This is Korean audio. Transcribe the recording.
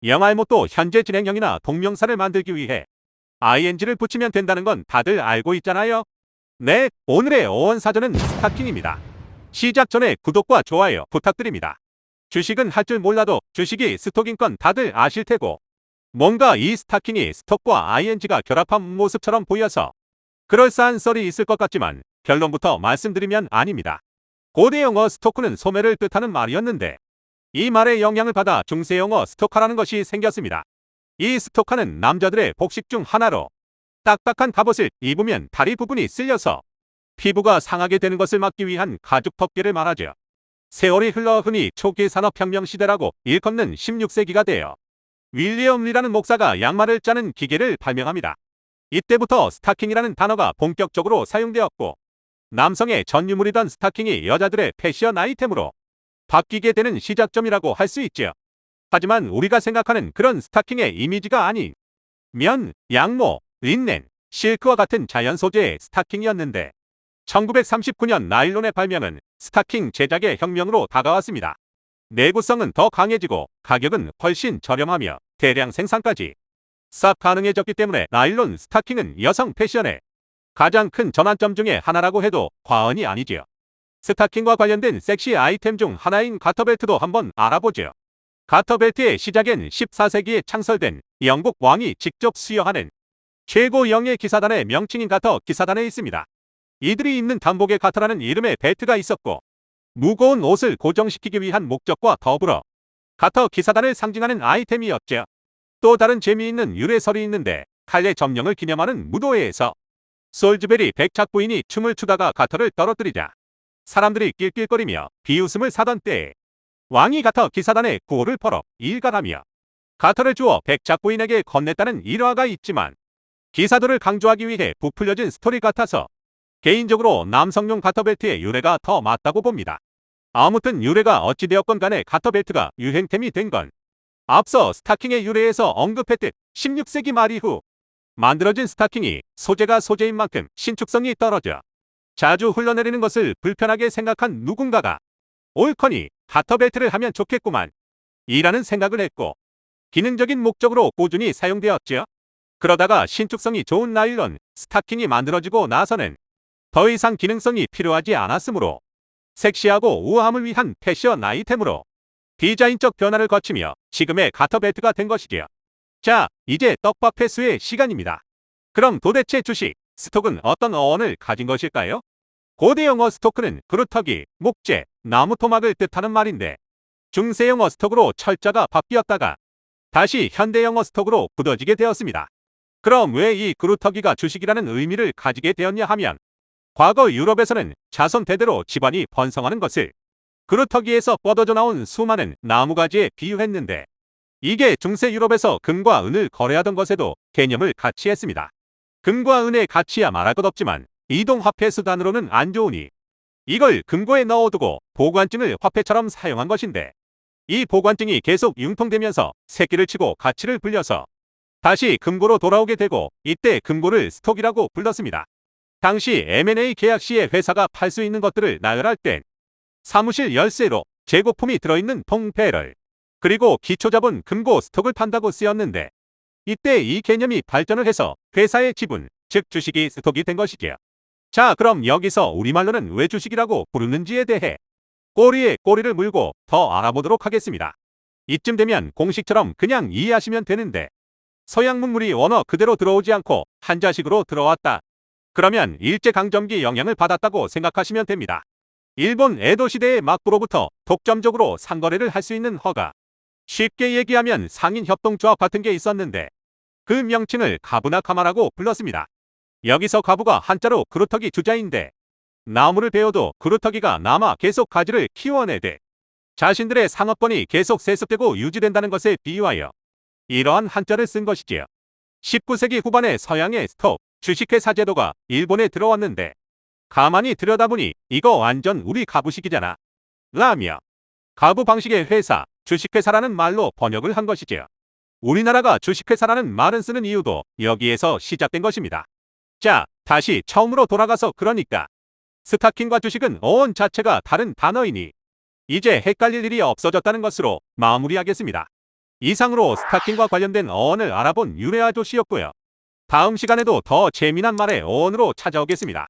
영알못도 현재 진행형이나 동명사를 만들기 위해 ing를 붙이면 된다는 건 다들 알고 있잖아요. 네, 오늘의 어원사전은 스타킹입니다. 시작 전에 구독과 좋아요 부탁드립니다. 주식은 할 줄 몰라도 주식이 스톡인 건 다들 아실 테고, 뭔가 이 스타킹이 스톡과 ing가 결합한 모습처럼 보여서 그럴싸한 썰이 있을 것 같지만 결론부터 말씀드리면 아닙니다. 고대 영어 스토크는 소매를 뜻하는 말이었는데 이 말의 영향을 받아 중세 영어 스토카라는 것이 생겼습니다. 이 스토카는 남자들의 복식 중 하나로 딱딱한 갑옷을 입으면 다리 부분이 쓸려서 피부가 상하게 되는 것을 막기 위한 가죽 덮개를 말하죠. 세월이 흘러 흔히 초기 산업혁명 시대라고 일컫는 16세기가 되어 윌리엄 리라는 목사가 양말을 짜는 기계를 발명합니다. 이때부터 스타킹이라는 단어가 본격적으로 사용되었고, 남성의 전유물이던 스타킹이 여자들의 패션 아이템으로 바뀌게 되는 시작점이라고 할 수 있지요. 하지만 우리가 생각하는 그런 스타킹의 이미지가 아닌 면, 양모, 린넨, 실크와 같은 자연 소재의 스타킹이었는데 1939년 나일론의 발명은 스타킹 제작의 혁명으로 다가왔습니다. 내구성은 더 강해지고 가격은 훨씬 저렴하며 대량 생산까지 싹 가능해졌기 때문에 나일론 스타킹은 여성 패션의 가장 큰 전환점 중에 하나라고 해도 과언이 아니지요. 스타킹과 관련된 섹시 아이템 중 하나인 가터벨트도 한번 알아보죠. 가터벨트의 시작엔 14세기에 창설된 영국 왕이 직접 수여하는 최고 영예 기사단의 명칭인 가터 기사단에 있습니다. 이들이 입는 단복에 가터라는 이름의 벨트가 있었고, 무거운 옷을 고정시키기 위한 목적과 더불어 가터 기사단을 상징하는 아이템이었죠. 또 다른 재미있는 유래설이 있는데, 칼레 점령을 기념하는 무도회에서 솔즈베리 백작 부인이 춤을 추다가 가터를 떨어뜨리자 사람들이 낄낄거리며 비웃음을 사던 때에 왕이 가터 기사단에 구호를 벌어 일갈하며 가터를 주어 백작 부인에게 건넸다는 일화가 있지만, 기사도를 강조하기 위해 부풀려진 스토리 같아서 개인적으로 남성용 가터벨트의 유래가 더 맞다고 봅니다. 아무튼 유래가 어찌되었건 간에 가터벨트가 유행템이 된 건 앞서 스타킹의 유래에서 언급했듯 16세기 말 이후 만들어진 스타킹이 소재가 소재인 만큼 신축성이 떨어져 자주 흘러내리는 것을 불편하게 생각한 누군가가 옳거니 가터벨트를 하면 좋겠구만 이라는 생각을 했고, 기능적인 목적으로 꾸준히 사용되었죠. 그러다가 신축성이 좋은 나일론 스타킹이 만들어지고 나서는 더 이상 기능성이 필요하지 않았으므로 섹시하고 우아함을 위한 패션 아이템으로 디자인적 변화를 거치며 지금의 가터벨트가 된 것이지요. 자, 이제 떡밥 회수의 시간입니다. 그럼 도대체 주식, 스톡은 어떤 어원을 가진 것일까요? 고대 영어 스토크는 그루터기, 목재, 나무 토막을 뜻하는 말인데, 중세 영어 스톡으로 철자가 바뀌었다가 다시 현대 영어 스톡으로 굳어지게 되었습니다. 그럼 왜 이 그루터기가 주식이라는 의미를 가지게 되었냐 하면, 과거 유럽에서는 자손 대대로 집안이 번성하는 것을 그루터기에서 뻗어져 나온 수많은 나무가지에 비유했는데, 이게 중세 유럽에서 금과 은을 거래하던 것에도 개념을 같이 했습니다. 금과 은의 가치야 말할 것 없지만 이동화폐 수단으로는 안 좋으니 이걸 금고에 넣어두고 보관증을 화폐처럼 사용한 것인데, 이 보관증이 계속 융통되면서 새끼를 치고 가치를 불려서 다시 금고로 돌아오게 되고, 이때 금고를 스톡이라고 불렀습니다. 당시 M&A 계약 시에 회사가 팔 수 있는 것들을 나열할 땐 사무실 열쇠로 재고품이 들어있는 통배럴, 그리고 기초자본 금고 스톡을 판다고 쓰였는데, 이때 이 개념이 발전을 해서 회사의 지분, 즉 주식이 스톡이 된 것이지요. 자, 그럼 여기서 우리말로는 왜 주식이라고 부르는지에 대해 꼬리에 꼬리를 물고 더 알아보도록 하겠습니다. 이쯤 되면 공식처럼 그냥 이해하시면 되는데, 서양 문물이 원어 그대로 들어오지 않고 한자식으로 들어왔다. 그러면 일제강점기 영향을 받았다고 생각하시면 됩니다. 일본 에도 시대의 막부로부터 독점적으로 상거래를 할 수 있는 허가, 쉽게 얘기하면 상인협동조합 같은 게 있었는데, 그 명칭을 가부나 카마라고 불렀습니다. 여기서 가부가 한자로 그루터기 주자인데, 나무를 베어도 그루터기가 남아 계속 가지를 키워내되 자신들의 상업권이 계속 세습되고 유지된다는 것에 비유하여 이러한 한자를 쓴 것이지요. 19세기 후반에 서양의 스톡, 주식회사 제도가 일본에 들어왔는데, 가만히 들여다보니 이거 완전 우리 가부식이잖아 라며 가부 방식의 회사, 주식회사라는 말로 번역을 한 것이지요. 우리나라가 주식회사라는 말을 쓰는 이유도 여기에서 시작된 것입니다. 자, 다시 처음으로 돌아가서, 그러니까 스타킹과 주식은 어원 자체가 다른 단어이니 이제 헷갈릴 일이 없어졌다는 것으로 마무리하겠습니다. 이상으로 스타킹과 관련된 어원을 알아본 유래 아저씨였고요. 다음 시간에도 더 재미난 말의 어원으로 찾아오겠습니다.